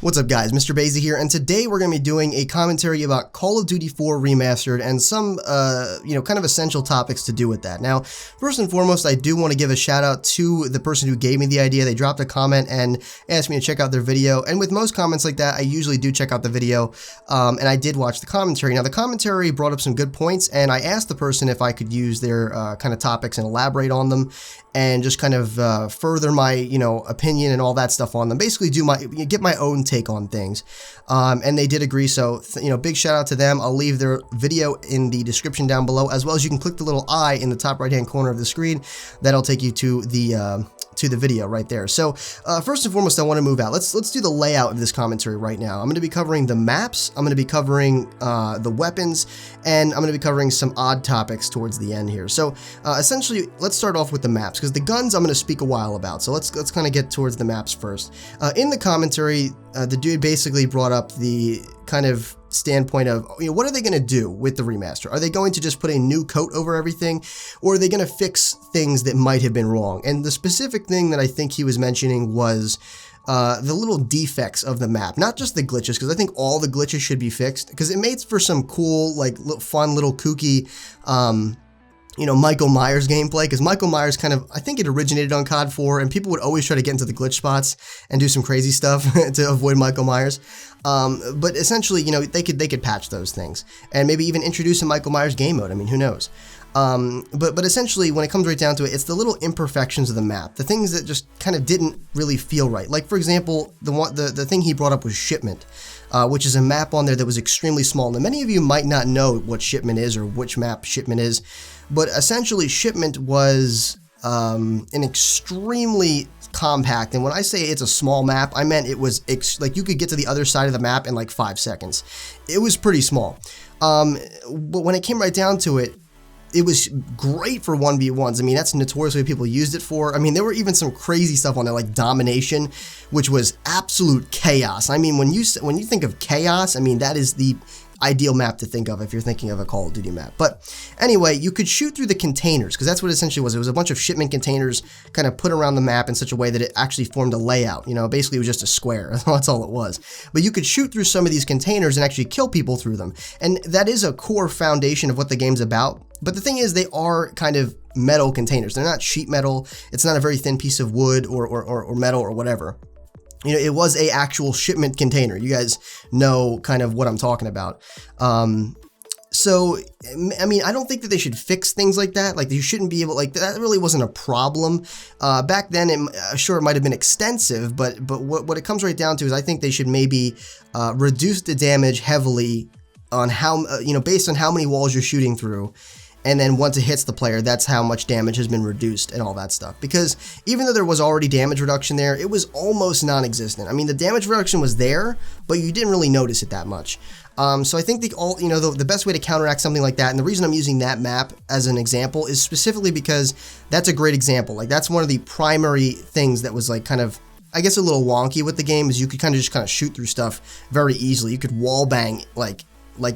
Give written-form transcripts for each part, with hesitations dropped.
What's up guys, Mr. Basie here, and today we're going to be doing a commentary about Call of Duty 4 Remastered and some, kind of essential topics to do with that. Now, first and foremost, I do want to give a shout out to the person who gave me the idea. They dropped a comment and asked me to check out their video, and with most comments like that, I usually do check out the video, and I did watch the commentary. Now, the commentary brought up some good points, and I asked the person if I could use their kind of topics and elaborate on them, and just kind of further my, opinion and all that stuff on them. Basically, get my own take on things, and they did agree. So, big shout out to them. I'll leave their video in the description down below, as well as you can click the little eye in the top right hand corner of the screen. That'll take you to the video right there. So first and foremost, I want to move out. Let's do the layout of this commentary right now. I'm going to be covering the maps, I'm going to be covering the weapons, and I'm going to be covering some odd topics towards the end here. So essentially, let's start off with the maps, because the guns I'm going to speak a while about. So let's kind of get towards the maps first. In the commentary, the dude basically brought up the kind of standpoint of, what are they going to do with the remaster? Are they going to just put a new coat over everything, or are they going to fix things that might have been wrong? And the specific thing that I think he was mentioning was the little defects of the map, not just the glitches, because I think all the glitches should be fixed, because it made for some cool, fun little kooky, Michael Myers gameplay, because Michael Myers I think it originated on COD 4, and people would always try to get into the glitch spots and do some crazy stuff to avoid Michael Myers. But essentially, they could patch those things, and maybe even introduce a Michael Myers game mode. I mean, who knows? But essentially, when it comes right down to it, it's the little imperfections of the map, the things that just kind of didn't really feel right. Like, for example, the thing he brought up was Shipment, which is a map on there that was extremely small. Now, many of you might not know what Shipment is or which map Shipment is, but essentially, Shipment was an extremely compact, and when I say it's a small map, I meant it was you could get to the other side of the map in like 5 seconds. It was pretty small, but when it came right down to it, it was great for 1v1s. I mean, that's notoriously what people used it for. I mean, there were even some crazy stuff on there, like Domination, which was absolute chaos. I mean, when you think of chaos, I mean, that is the ideal map to think of if you're thinking of a Call of Duty map. But anyway, you could shoot through the containers, because that's what it essentially was. It was a bunch of shipment containers kind of put around the map in such a way that it actually formed a layout. Basically it was just a square. That's all it was. But you could shoot through some of these containers and actually kill people through them. And that is a core foundation of what the game's about. But the thing is, they are kind of metal containers. They're not sheet metal. It's not a very thin piece of wood or metal or whatever. It was a actual shipment container. You guys know kind of what I'm talking about. So, I mean, I don't think that they should fix things like that. Like, you shouldn't be able, that really wasn't a problem. Back then, sure, it might have been extensive, but what it comes right down to is I think they should maybe reduce the damage heavily on how, based on how many walls you're shooting through. And then once it hits the player, that's how much damage has been reduced and all that stuff. Because even though there was already damage reduction there, it was almost non-existent. I mean, the damage reduction was there, but you didn't really notice it that much. So I think the best way to counteract something like that, and the reason I'm using that map as an example, is specifically because that's a great example. Like, that's one of the primary things that was kind of, I guess, a little wonky with the game, is you could kind of shoot through stuff very easily. You could wall bang like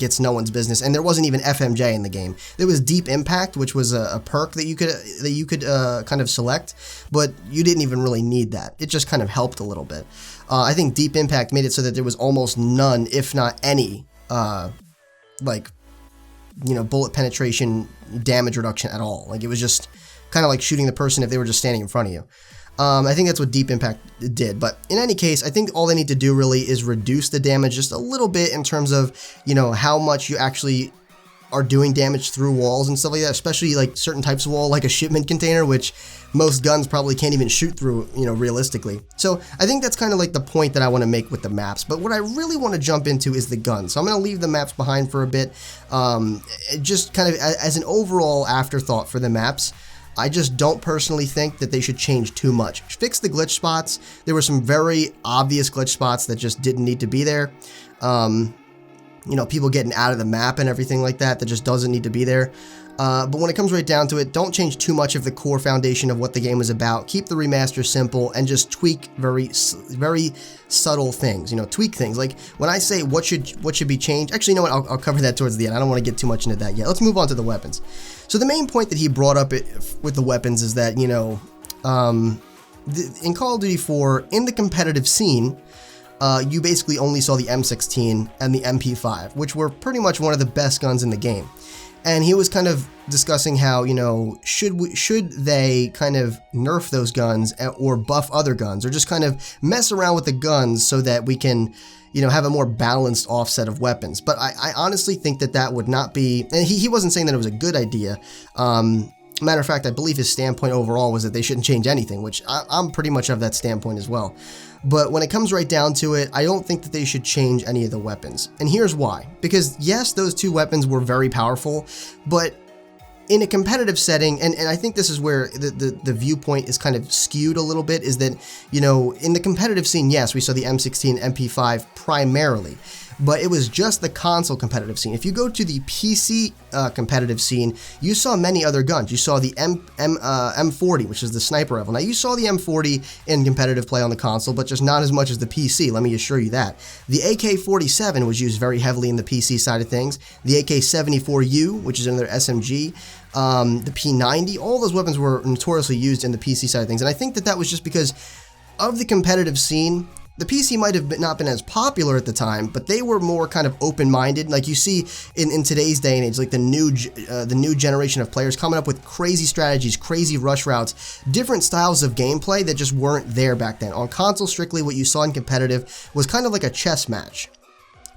it's no one's business, and there wasn't even FMJ in the game. There was Deep Impact, which was a perk that you could kind of select, but you didn't even really need that. It just kind of helped a little bit. I think Deep Impact made it so that there was almost none, if not any, bullet penetration damage reduction at all. Like, it was just kind of like shooting the person if they were just standing in front of you. I think that's what Deep Impact did, but in any case, I think all they need to do really is reduce the damage just a little bit in terms of, how much you actually are doing damage through walls and stuff like that, especially like certain types of wall, like a shipment container, which most guns probably can't even shoot through, realistically. So I think that's kind of like the point that I want to make with the maps, but what I really want to jump into is the guns. So I'm going to leave the maps behind for a bit, just kind of as an overall afterthought for the maps. I just don't personally think that they should change too much. Fix the glitch spots. There were some very obvious glitch spots that just didn't need to be there. People getting out of the map and everything like that just doesn't need to be there. But when it comes right down to it, don't change too much of the core foundation of what the game was about. Keep the remaster simple and just tweak very subtle things. Tweak things. Like, when I say what should be changed, actually, you know what? I'll cover that towards the end. I don't want to get too much into that yet. Let's move on to the weapons. So the main point that he brought up with the weapons is that, in Call of Duty 4, in the competitive scene, you basically only saw the M16 and the MP5, which were pretty much one of the best guns in the game. And he was kind of discussing how, you know, should they kind of nerf those guns or buff other guns, or just kind of mess around with the guns so that we can, you know, have a more balanced offset of weapons. But I honestly think that that would not be, and he wasn't saying that it was a good idea. Matter of fact, I believe his standpoint overall was that they shouldn't change anything, which I'm pretty much of that standpoint as well. But when it comes right down to it, I don't think that they should change any of the weapons. And here's why. Because yes, those two weapons were very powerful, but in a competitive setting, and I think this is where the viewpoint is kind of skewed a little bit, is that, you know, in the competitive scene, yes, we saw the M16, MP5 primarily, but it was just the console competitive scene. If you go to the PC competitive scene, you saw many other guns. You saw the M40, which is the sniper rifle. Now, you saw the M40 in competitive play on the console, but just not as much as the PC, let me assure you that. The AK-47 was used very heavily in the PC side of things. The AK-74U, which is another SMG, the P90, all those weapons were notoriously used in the PC side of things. And I think that that was just because of the competitive scene. The PC might have not been as popular at the time, but they were more kind of open-minded. Like you see in today's day and age, like the new generation of players coming up with crazy strategies, crazy rush routes, different styles of gameplay that just weren't there back then. On console, strictly what you saw in competitive was kind of like a chess match,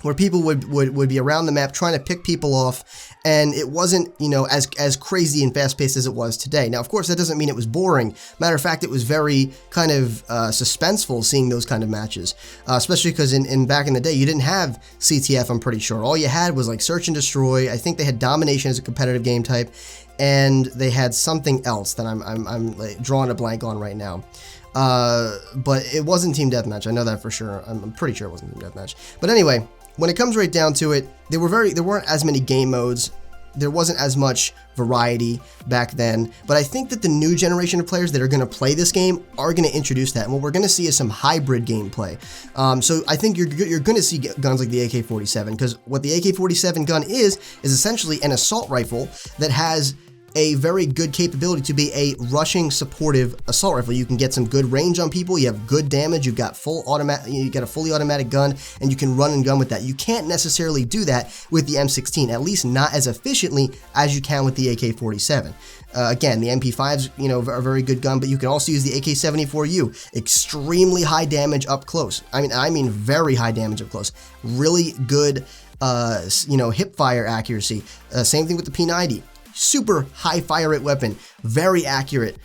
where people would be around the map trying to pick people off, and it wasn't, you know, as crazy and fast-paced as it was today. Now, of course, that doesn't mean it was boring. Matter of fact, it was very kind of suspenseful seeing those kind of matches, especially because in back in the day, you didn't have CTF, I'm pretty sure. All you had was like search and destroy. I think they had domination as a competitive game type, and they had something else that I'm like, drawing a blank on right now. But it wasn't Team Deathmatch. I know that for sure. I'm pretty sure it wasn't Team Deathmatch. But anyway, when it comes right down to it, there weren't as many game modes. There wasn't as much variety back then, but I think that the new generation of players that are going to play this game are going to introduce that, and what we're going to see is some hybrid gameplay. So I think you're going to see guns like the AK-47, because what the AK-47 gun is essentially an assault rifle that has a very good capability to be a rushing supportive assault rifle. You can get some good range on people, you have good damage, you've got you get a fully automatic gun, and you can run and gun with that. You can't necessarily do that with the M16, at least not as efficiently as you can with the AK-47. Again, the MP5's, you know, a very good gun, but you can also use the AK-74U. Extremely high damage up close. I mean very high damage up close. Really good, you know, hip fire accuracy. Same thing with the P90. Super high fire rate weapon, very accurate,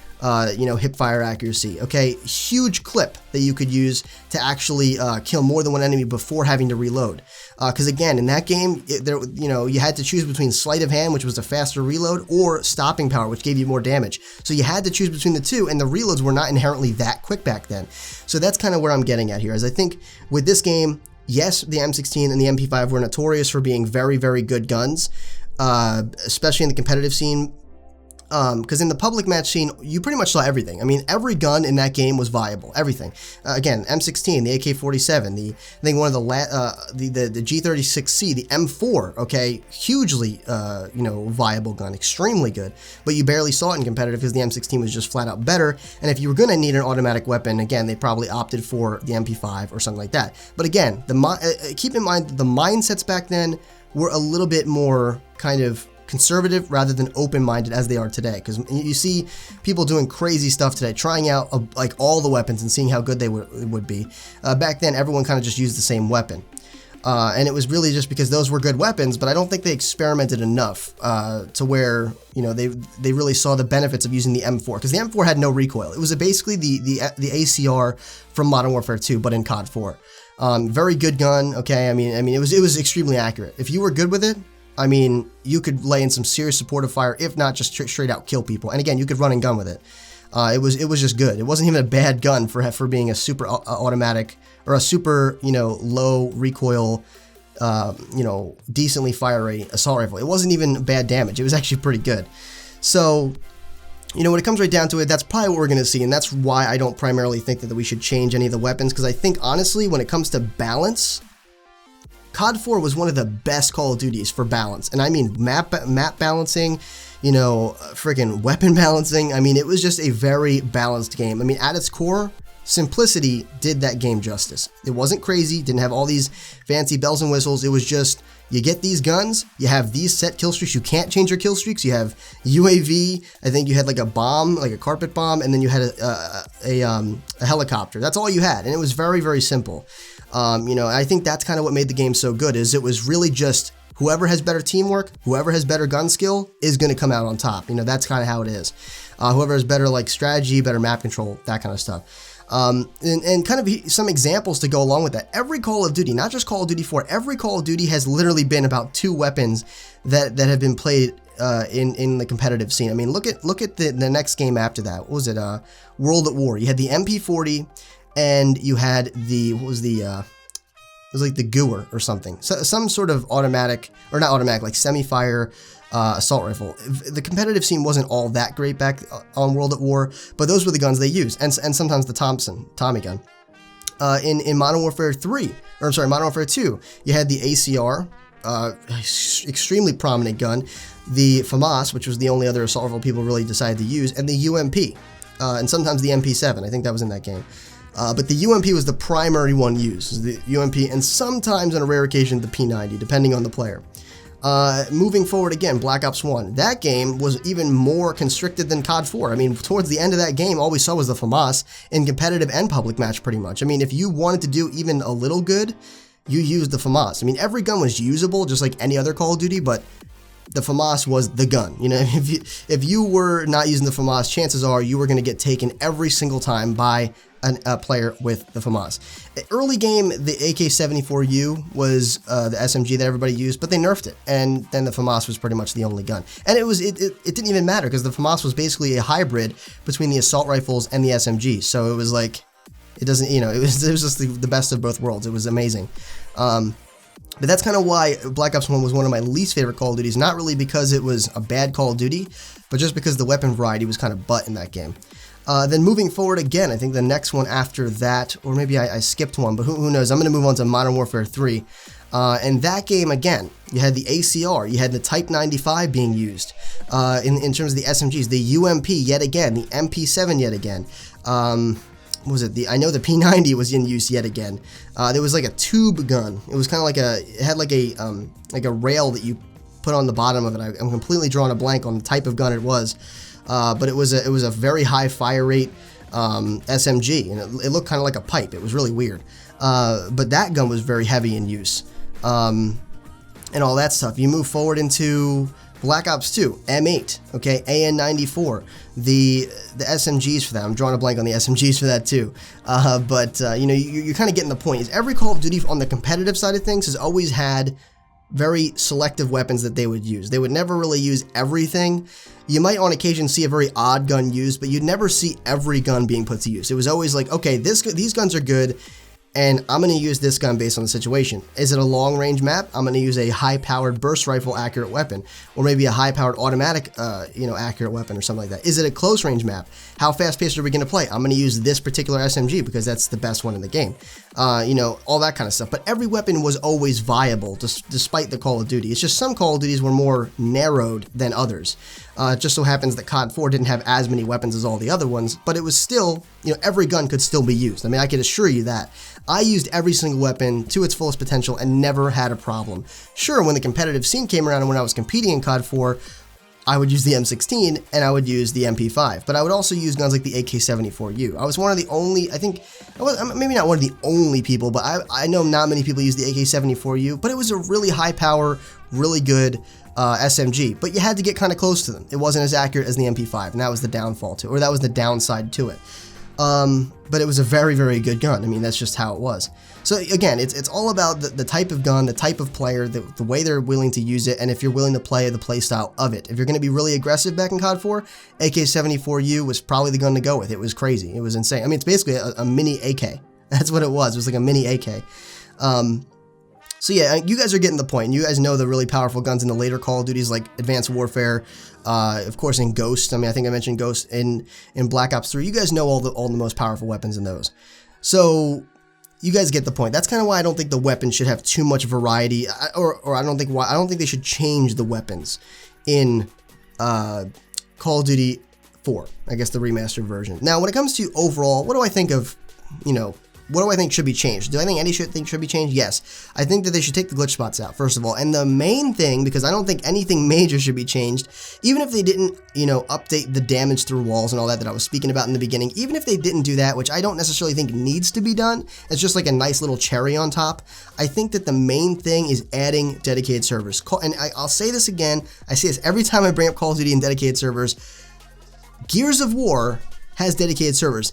you know, hip fire accuracy. Okay, huge clip that you could use to actually kill more than one enemy before having to reload. Because again, in that game, you know, you had to choose between sleight of hand, which was a faster reload, or stopping power, which gave you more damage. So you had to choose between the two, and the reloads were not inherently that quick back then. So that's kind of where I'm getting at here. As I think with this game, yes, the M16 and the MP5 were notorious for being very, very good guns. Especially in the competitive scene, because in the public match scene, you pretty much saw everything. I mean, every gun in that game was viable, everything. Again, M16, the AK-47, I think one of the G36C, the M4, okay, hugely, you know, viable gun, extremely good, but you barely saw it in competitive because the M16 was just flat out better, and if you were going to need an automatic weapon, again, they probably opted for the MP5 or something like that. But again, keep in mind, the mindsets back then were a little bit more kind of conservative rather than open-minded as they are today, because you see people doing crazy stuff today, trying out like all the weapons and seeing how good they would be. Back then, everyone kind of just used the same weapon, and it was really just because those were good weapons, but I don't think they experimented enough to where, you know, they really saw the benefits of using the M4, because the M4 had no recoil. It was basically the ACR from Modern Warfare 2, but in COD 4. Very good gun, okay. I mean, it was extremely accurate. If you were good with it, I mean, you could lay in some serious supportive fire, if not just straight out kill people. And again, you could run and gun with it. It was just good. It wasn't even a bad gun for being a super automatic or a super, you know, low recoil, you know, decently fire rate assault rifle. It wasn't even bad damage. It was actually pretty good. So, you know, when it comes right down to it, that's probably what we're going to see, and that's why I don't primarily think that we should change any of the weapons, because I think, honestly, when it comes to balance, COD 4 was one of the best Call of Duties for balance, and I mean map balancing, you know, freaking weapon balancing. I mean, it was just a very balanced game. I mean, at its core, simplicity did that game justice. It wasn't crazy, didn't have all these fancy bells and whistles. It was just, you get these guns, you have these set kill streaks, you can't change your kill streaks, you have UAV, I think you had like a bomb, like a carpet bomb, and then you had a helicopter. That's all you had, and it was very, very simple. You know, I think that's kind of what made the game so good, is it was really just whoever has better teamwork, whoever has better gun skill is going to come out on top. You know, that's kind of how it is. Whoever has better like strategy, better map control, that kind of stuff. And kind of some examples to go along with that. Every Call of Duty, not just Call of Duty 4, every Call of Duty has literally been about 2 weapons that have been played in the competitive scene. I mean, look at the next game after that. What was it? World at War. You had the MP40, and you had the, what was the, it was like the Gewehr or something. So, some sort of automatic, or not automatic, like semi-fire assault rifle. The competitive scene wasn't all that great back on World at War, but those were the guns they used, and sometimes the Tommy gun. In Modern Warfare 3, or I'm sorry, Modern Warfare 2, you had the ACR, extremely prominent gun, the FAMAS, which was the only other assault rifle people really decided to use, and the UMP, and sometimes the MP7. I think that was in that game. But the UMP was the primary one used, the UMP, and sometimes on a rare occasion the P90, depending on the player. Moving forward again, Black Ops 1. That game was even more constricted than COD 4. I mean, towards the end of that game, all we saw was the FAMAS in competitive and public match pretty much. I mean, if you wanted to do even a little good, you used the FAMAS. I mean, every gun was usable, just like any other Call of Duty, but the FAMAS was the gun. You know, if you were not using the FAMAS, chances are you were going to get taken every single time by a player with the FAMAS. Early game, the AK-74U was the SMG that everybody used, but they nerfed it, and then the FAMAS was pretty much the only gun. And it didn't even matter, because the FAMAS was basically a hybrid between the assault rifles and the SMG. So it was like, it doesn't, you know, it was just the best of both worlds. It was amazing. But that's kind of why Black Ops 1 was one of my least favorite Call of Duties, not really because it was a bad Call of Duty, but just because the weapon variety was kind of butt in that game. Then moving forward again, I think the next one after that, or maybe I skipped one, but who knows, I'm going to move on to Modern Warfare 3. And that game, again, you had the ACR, you had the Type 95 being used in terms of the SMGs, the UMP yet again, the MP7 yet again. What was it? I know the P90 was in use yet again. There was like a tube gun. It was kind of like it had like a rail that you put on the bottom of it. I'm completely drawing a blank on the type of gun it was. But it was a very high fire rate SMG, and it looked kind of like a pipe. It was really weird. But that gun was very heavy in use, and all that stuff. You move forward into Black Ops 2, M8, okay, AN94, the SMGs for that. I'm drawing a blank on the SMGs for that too. But you know, you're kind of getting the point. Is every Call of Duty on the competitive side of things has always had very selective weapons that they would use. They would never really use everything. You might on occasion see a very odd gun used, but you'd never see every gun being put to use. It was always like, okay, these guns are good, and I'm going to use this gun based on the situation. Is it a long-range map? I'm going to use a high-powered burst rifle accurate weapon, or maybe a high-powered automatic, accurate weapon or something like that. Is it a close-range map? How fast-paced are we going to play? I'm going to use this particular SMG because that's the best one in the game. All that kind of stuff. But every weapon was always viable, despite the Call of Duty. It's just some Call of Duties were more narrowed than others. It just so happens that COD 4 didn't have as many weapons as all the other ones, but it was still, every gun could still be used. I mean, I can assure you that. I used every single weapon to its fullest potential and never had a problem. Sure, when the competitive scene came around and when I was competing in COD 4, I would use the M16 and I would use the MP5, but I would also use guns like the AK-74U. I was one of the only, I think, maybe not one of the only people, but I know not many people use the AK-74U, but it was a really high power, really good SMG, but you had to get kind of close to them. It wasn't as accurate as the MP5, and that was the downfall to it, or that was the downside to it. But it was a very, very good gun. I mean, that's just how it was. So again, it's all about the type of gun, the type of player, the way they're willing to use it, and if you're willing to play the play style of it. If you're going to be really aggressive back in COD 4, AK-74U was probably the gun to go with. It was crazy. It was insane. I mean, it's basically a mini AK. That's what it was. It was like a mini AK. So yeah, you guys are getting the point. You guys know the really powerful guns in the later Call of Duties like Advanced Warfare, of course in Ghost. I mean, I think I mentioned Ghost in Black Ops 3. You guys know all the most powerful weapons in those. So you guys get the point. That's kind of why I don't think the weapons should have too much variety, or I don't think they should change the weapons in Call of Duty 4. I guess the remastered version. Now, when it comes to overall, what do I think of you know, what do I think should be changed? Do I think anything should be changed? Yes. I think that they should take the glitch spots out, first of all. And the main thing, because I don't think anything major should be changed, even if they didn't, you know, update the damage through walls and all that I was speaking about in the beginning, even if they didn't do that, which I don't necessarily think needs to be done, it's just like a nice little cherry on top, I think that the main thing is adding dedicated servers. And I'll say this again, I say this every time I bring up Call of Duty and dedicated servers, Gears of War has dedicated servers.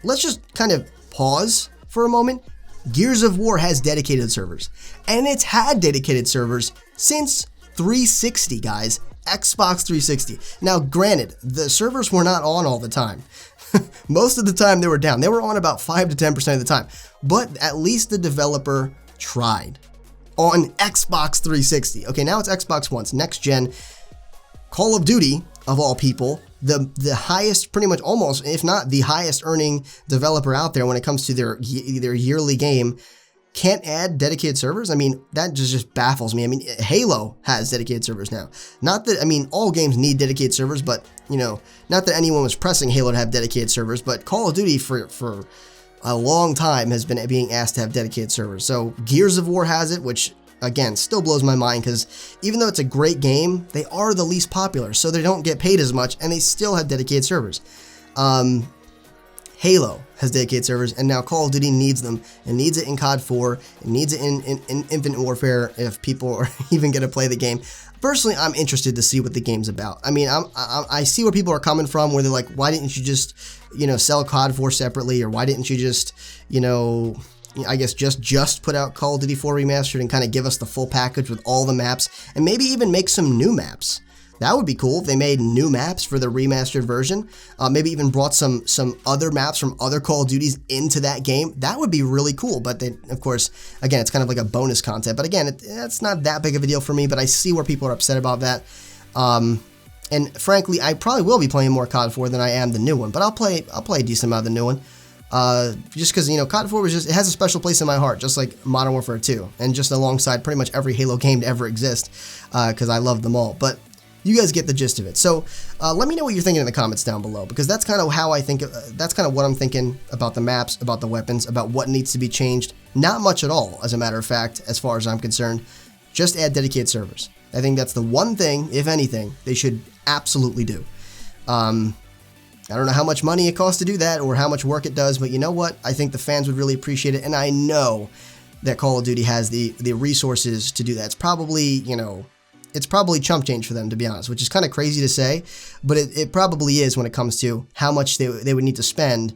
Let's just kind of pause for a moment. Gears of War has dedicated servers, and it's had dedicated servers since 360, guys. Xbox 360. Now, granted, the servers were not on all the time. Most of the time they were down. They were on about 5 to 10% of the time, but at least the developer tried on Xbox 360. Okay, now it's Xbox One, next gen. Call of Duty, of all people, the highest, pretty much almost, if not the highest earning developer out there when it comes to their yearly game, can't add dedicated servers? I mean, that just baffles me. I mean, Halo has dedicated servers now. Not that, I mean, all games need dedicated servers, but, you know, not that anyone was pressing Halo to have dedicated servers, but Call of Duty for a long time has been being asked to have dedicated servers. So Gears of War has it, which, again, still blows my mind, because even though it's a great game, they are the least popular, so they don't get paid as much, and they still have dedicated servers. Halo has dedicated servers, and now Call of Duty needs them. It needs it in COD 4. It needs it in Infinite Warfare if people are even going to play the game. Personally, I'm interested to see what the game's about. I mean, I see where people are coming from, where they're like, why didn't you just, you know, sell COD 4 separately, or why didn't you just, you know, I guess just put out Call of Duty 4 Remastered and kind of give us the full package with all the maps, and maybe even make some new maps. That would be cool if they made new maps for the remastered version. Maybe even brought some other maps from other Call of Duties into that game. That would be really cool. But they, of course, again, it's kind of like a bonus content. But again, it's not that big of a deal for me. But I see where people are upset about that. And frankly, I probably will be playing more COD 4 than I am the new one. But I'll play a decent amount of the new one. Just because, you know, COD 4 it has a special place in my heart, just like Modern Warfare 2, and just alongside pretty much every Halo game to ever exist, because I love them all. But you guys get the gist of it. So let me know what you're thinking in the comments down below, because that's kind of how I think, that's kind of what I'm thinking about the maps, about the weapons, about what needs to be changed. Not much at all, as a matter of fact, as far as I'm concerned. Just add dedicated servers. I think that's the one thing, if anything, they should absolutely do. I don't know how much money it costs to do that, or how much work it does, but you know what? I think the fans would really appreciate it, and I know that Call of Duty has the resources to do that. It's probably, you know, it's probably chump change for them, to be honest, which is kind of crazy to say, but it probably is when it comes to how much they would need to spend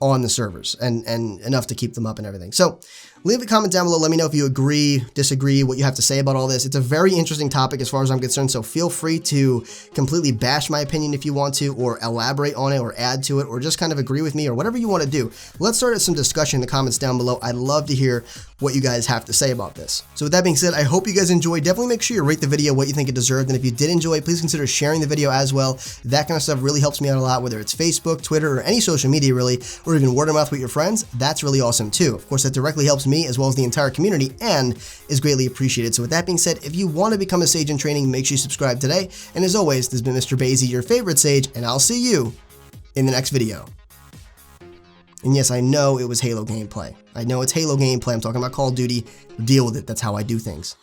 on the servers, and enough to keep them up and everything. So leave a comment down below. Let me know if you agree, disagree, what you have to say about all this. It's a very interesting topic as far as I'm concerned, so feel free to completely bash my opinion if you want to, or elaborate on it, or add to it, or just kind of agree with me, or whatever you want to do. Let's start some discussion in the comments down below. I'd love to hear what you guys have to say about this. So with that being said, I hope you guys enjoyed. Definitely make sure you rate the video what you think it deserved, and if you did enjoy, please consider sharing the video as well. That kind of stuff really helps me out a lot, whether it's Facebook, Twitter, or any social media really, or even word of mouth with your friends. That's really awesome too. Of course, that directly helps me as well as the entire community, and is greatly appreciated. So with that being said, if you want to become a Sage in training, make sure you subscribe today. And as always, this has been Mr. Basie, your favorite Sage, and I'll see you in the next video. And yes, I know it was Halo gameplay. I know it's Halo gameplay. I'm talking about Call of Duty. Deal with it. That's how I do things.